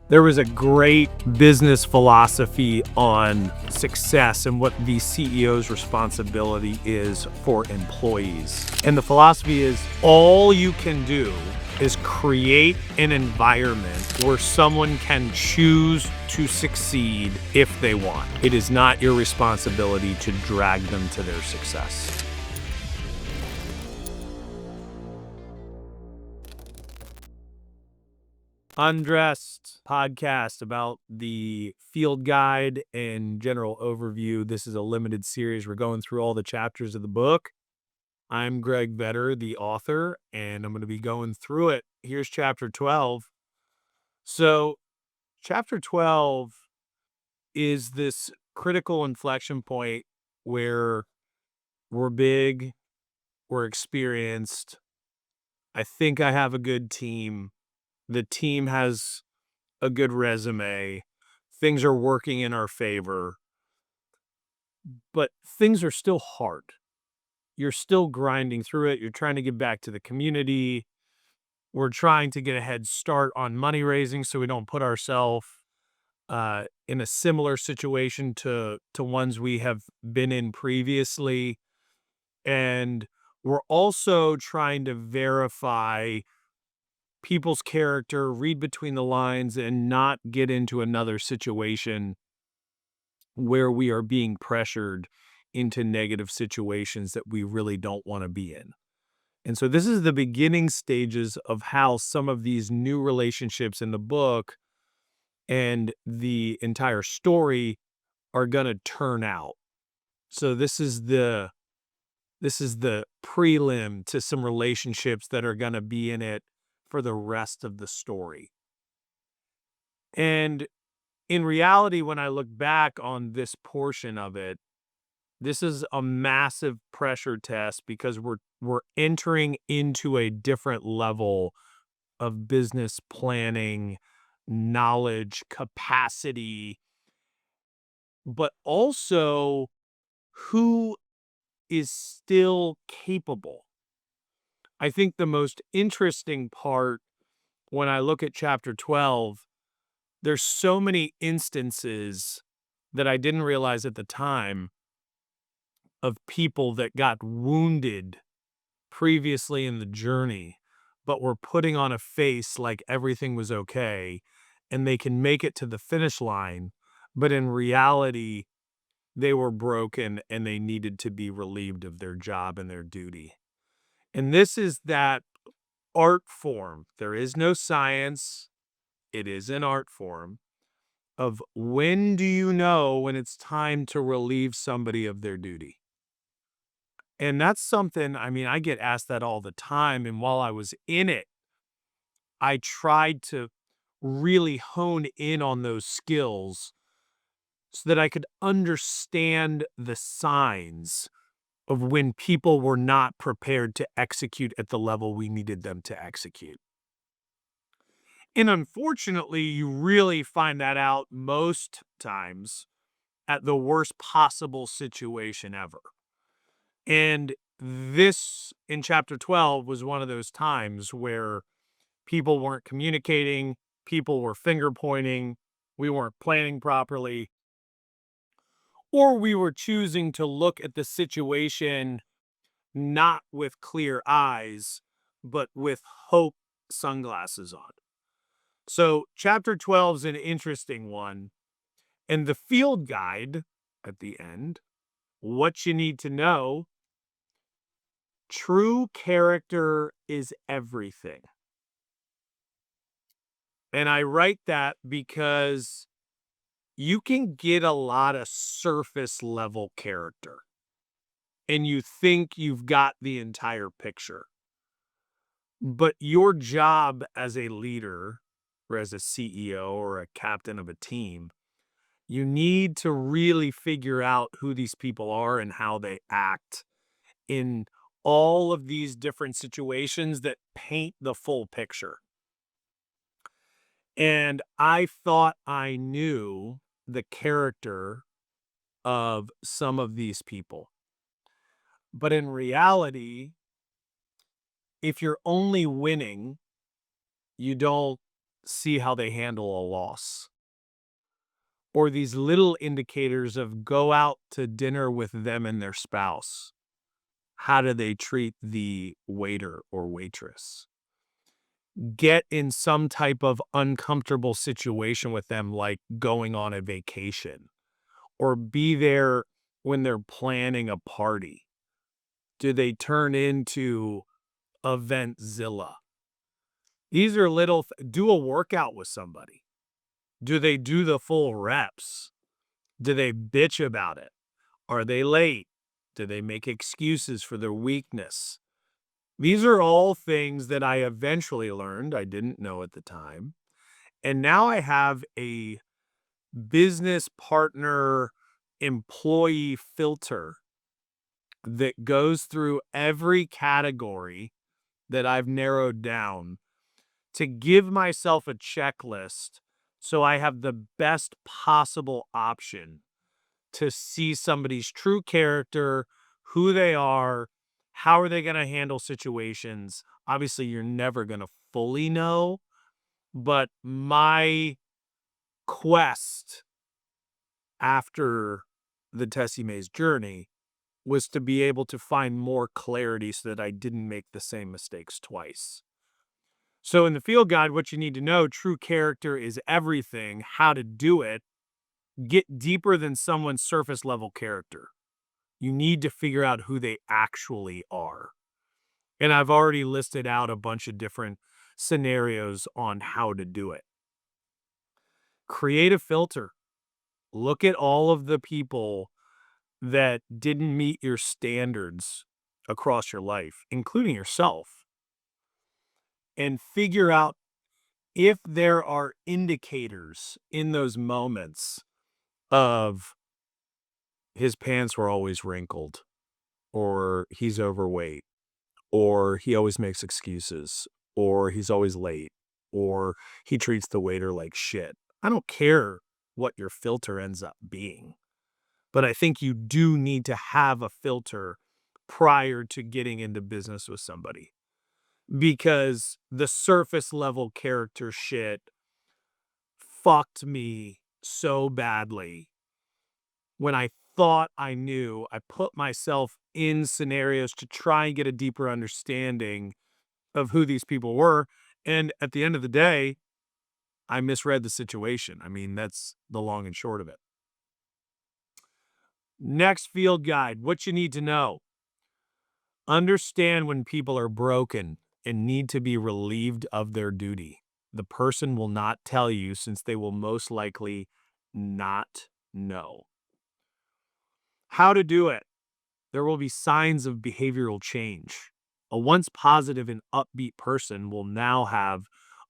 There was a great business philosophy on success and what the CEO's responsibility is for employees. And the philosophy is all you can do is create an environment where someone can choose to succeed if they want. It is not your responsibility to drag them to their success. Undressed podcast about the field guide and general overview. This is a limited series. We're going through all the chapters of the book. I'm Greg Vetter, the author, and I'm going to be going through it. Here's chapter 12. So, chapter 12 is this critical inflection point where we're big, we're experienced. I think I have a good team. The team has a good resume. Things are working in our favor, but things are still hard. You're still grinding through it. You're trying to give back to the community. We're trying to get a head start on money raising so we don't put ourselves in a similar situation to ones we have been in previously. And we're also trying to verify people's character, read between the lines, and not get into another situation where we are being pressured into negative situations that we really don't want to be in. And so this is the beginning stages of how some of these new relationships in the book and the entire story are going to turn out. So this is the prelim to some relationships that are going to be in it for the rest of the story. And in reality, when I look back on this portion of it, this is a massive pressure test because we're entering into a different level of business planning, knowledge, capacity, but also who is still capable. I think the most interesting part when I look at chapter 12, there's so many instances that I didn't realize at the time of people that got wounded previously in the journey, but were putting on a face like everything was okay and they can make it to the finish line. But in reality, they were broken and they needed to be relieved of their job and their duty. And this is that art form. There is no science. It is an art form of when do you know when it's time to relieve somebody of their duty? And that's something, I mean, I get asked that all the time. And while I was in it, I tried to really hone in on those skills so that I could understand the signs of when people were not prepared to execute at the level we needed them to execute. And unfortunately, you really find that out most times at the worst possible situation ever. And this in chapter 12 was one of those times where people weren't communicating, people were finger pointing, we weren't planning properly, or we were choosing to look at the situation not with clear eyes, but with hope sunglasses on. So, chapter 12 is an interesting one. And the field guide at the end, what you need to know, true character is everything. And I write that because you can get a lot of surface level character and you think you've got the entire picture. But your job as a leader or as a CEO or a captain of a team, you need to really figure out who these people are and how they act in all of these different situations that paint the full picture. And I thought I knew the character of some of these people. But in reality, if you're only winning, you don't see how they handle a loss. Or these little indicators of go out to dinner with them and their spouse. How do they treat the waiter or waitress? Get in some type of uncomfortable situation with them, like going on a vacation, or be there when they're planning a party. Do they turn into Eventzilla? These are do a workout with somebody. Do they do the full reps? Do they bitch about it? Are they late? Do they make excuses for their weakness? These are all things that I eventually learned I didn't know at the time. And now I have a business partner employee filter that goes through every category that I've narrowed down to give myself a checklist so I have the best possible option to see somebody's true character, who they are, how are they going to handle situations. Obviously, you're never going to fully know, but my quest after the Tessie Mae's journey was to be able to find more clarity so that I didn't make the same mistakes twice. So in the field guide, what you need to know, true character is everything, how to do it, get deeper than someone's surface level character. You need to figure out who they actually are. And I've already listed out a bunch of different scenarios on how to do it. Create a filter. Look at all of the people that didn't meet your standards across your life, including yourself, and figure out if there are indicators in those moments of his pants were always wrinkled, or he's overweight, or he always makes excuses, or he's always late, or he treats the waiter like shit. I don't care what your filter ends up being, but I think you do need to have a filter prior to getting into business with somebody, because the surface level character shit fucked me so badly. When I thought I knew, I put myself in scenarios to try and get a deeper understanding of who these people were. And at the end of the day, I misread the situation. I mean, that's the long and short of it. Next field guide, what you need to know. Understand when people are broken and need to be relieved of their duty. The person will not tell you since they will most likely not know. How to do it. There will be signs of behavioral change. A once positive and upbeat person will now have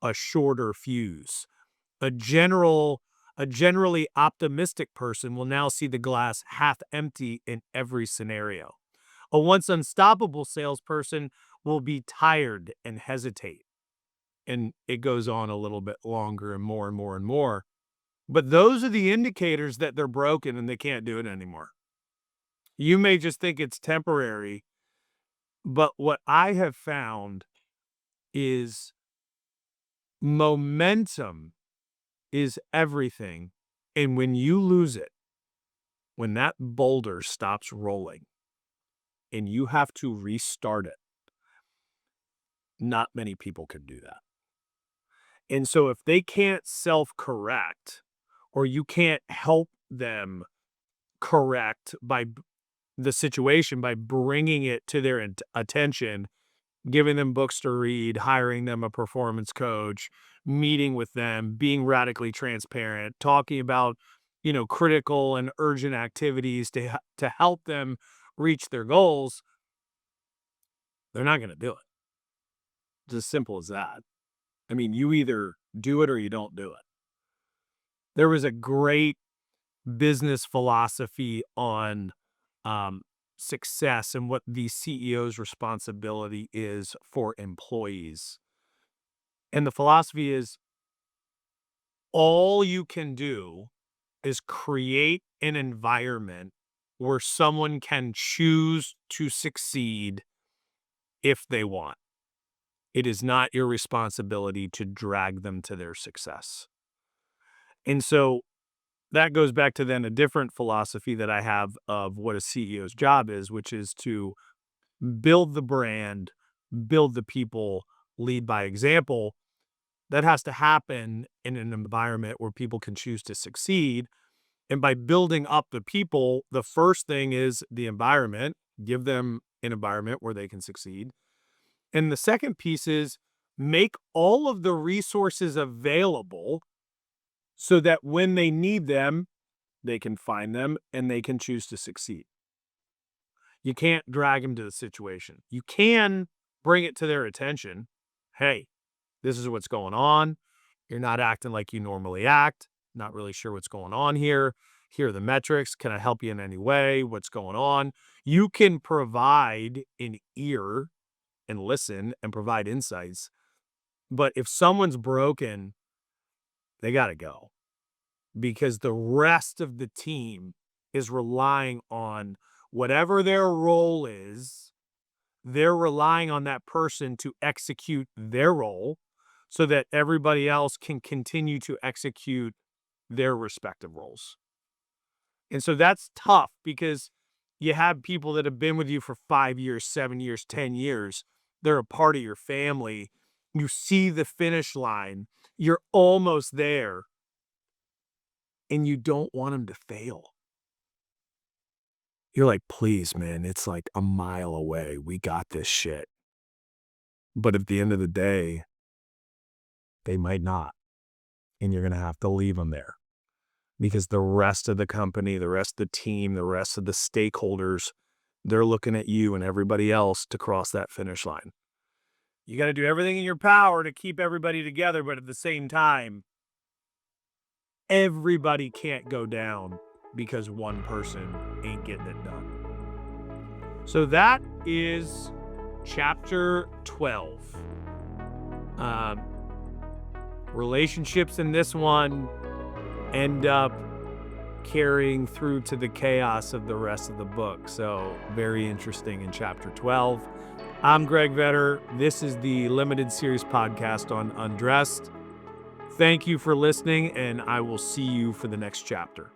a shorter fuse. A general a generally optimistic person will now see the glass half empty in every scenario. A once unstoppable salesperson will be tired and hesitate. And it goes on a little bit longer and more and more and more. But those are the indicators that they're broken and they can't do it anymore. You may just think it's temporary, but what I have found is momentum is everything. And when you lose it, when that boulder stops rolling and you have to restart it, not many people can do that. And so if they can't self-correct, or you can't help them correct the situation by bringing it to their attention, giving them books to read, hiring them a performance coach, meeting with them, being radically transparent, talking about, critical and urgent activities to help them reach their goals, they're not going to do it. It's as simple as that. I mean, you either do it or you don't do it. There was a great business philosophy on success and what the CEO's responsibility is for employees. And the philosophy is all you can do is create an environment where someone can choose to succeed if they want. It is not your responsibility to drag them to their success. And so that goes back to then a different philosophy that I have of what a CEO's job is, which is to build the brand, build the people, lead by example. That has to happen in an environment where people can choose to succeed. And by building up the people, the first thing is the environment, give them an environment where they can succeed. And the second piece is make all of the resources available so that when they need them, they can find them and they can choose to succeed. You can't drag them to the situation. You can bring it to their attention. Hey, this is what's going on. You're not acting like you normally act. Not really sure what's going on here. Here are the metrics. Can I help you in any way? What's going on? You can provide an ear and listen and provide insights. But if someone's broken, they got to go because the rest of the team is relying on whatever their role is. They're relying on that person to execute their role so that everybody else can continue to execute their respective roles. And so that's tough because you have people that have been with you for 5 years, 7 years, 10 years. They're a part of your family. You see the finish line. You're almost there. And you don't want them to fail. You're like, please, man, it's like a mile away. We got this shit. But at the end of the day, they might not. And you're going to have to leave them there because the rest of the company, the rest of the team, the rest of the stakeholders, they're looking at you and everybody else to cross that finish line. You got to do everything in your power to keep everybody together, but at the same time, everybody can't go down because one person ain't getting it done. So that is chapter 12. Relationships in this one end up carrying through to the chaos of the rest of the book. So very interesting in chapter 12. I'm Greg Vetter. This is the limited series podcast on Undressed. Thank you for listening, and I will see you for the next chapter.